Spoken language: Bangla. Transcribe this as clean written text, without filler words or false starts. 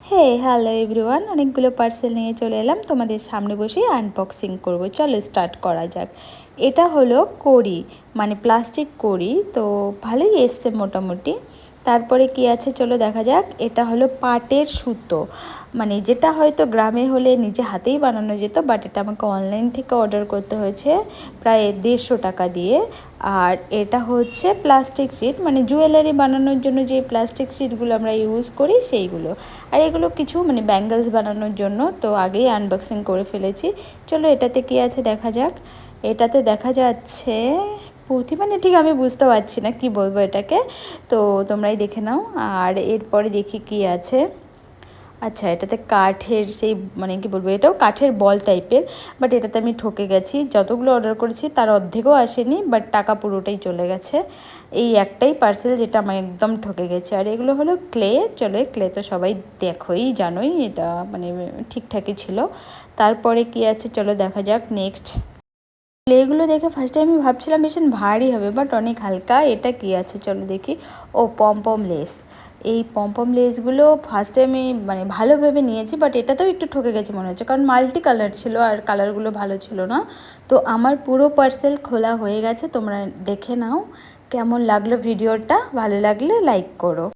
হে হ্যালো এভরিওয়ান, অনেকগুলো পার্সেল নিয়ে চলে এলাম তোমাদের সামনে বসেই আনবক্সিং করব। চলো স্টার্ট করা যাক। এটা হলো কড়ি, মানে প্লাস্টিক কড়ি, তো ভালোই এসছে মোটামুটি। তারপরে কি আছে চলো দেখা যাক। এটা হলো পাটের সুতো, মানে যেটা হয়তো গ্রামে হলে নিজে হাতেই বানানো যেত, বাট এটা আমাকে অনলাইন থেকে অর্ডার করতে হয়েছে প্রায় 150 টাকা দিয়ে। আর এটা হচ্ছে প্লাস্টিক শিট, মানে জুয়েলারি বানানোর জন্য যে প্লাস্টিক শিটগুলো আমরা ইউজ করি সেইগুলো। আর এগুলো কিছু মানে ব্যাঙ্গেলস বানানোর জন্য, তো আগেই আনবক্সিং করে ফেলেছি। চলো এটাতে কি আছে দেখা যাক। এটাতে দেখা যাচ্ছে পুঁথি, মানে ঠিক আমি বুঝতে পারছি না কি বলবো এটাকে, তো তোমরাই দেখে নাও। আর এরপরে দেখি কি আছে। আচ্ছা, এটাতে কাঠের সেই মানে কি বলবো, এটাও কাঠের বল টাইপের, বাট এটাতে আমি ঠকে গেছি। যতগুলো অর্ডার করেছি তার অর্ধেকও আসেনি, বাট টাকা পুরোটাই চলে গেছে। এই একটাই পার্সেল যেটা আমার একদম ঠকে গেছে। আর এগুলো হলো ক্লে। চলো ক্লে তো সবাই দেখোই, জানোই, এটা মানে ঠিকঠাকই ছিল। তারপরে কি আছে চলো দেখা যাক নেক্সট। ক্লেগুলো দেখে ফার্স্টে আমি ভাবছিলাম ভীষণ ভারী হবে, বাট অনেক হালকা। এটা কি আছে চলো দেখি। ও পমপম লেস। এই পমপম লেসগুলো ফার্স্টে আমি মানে ভালোভাবে নিয়েছি, বাট এটাতেও একটু ঠকে গেছে মনে হচ্ছে, কারণ মাল্টি কালার ছিল আর কালারগুলো ভালো ছিল না। তো আমার পুরো পার্সেল খোলা হয়ে গেছে, তোমরা দেখে নাও কেমন লাগলো ভিডিওটা। ভালো লাগলে লাইক করো।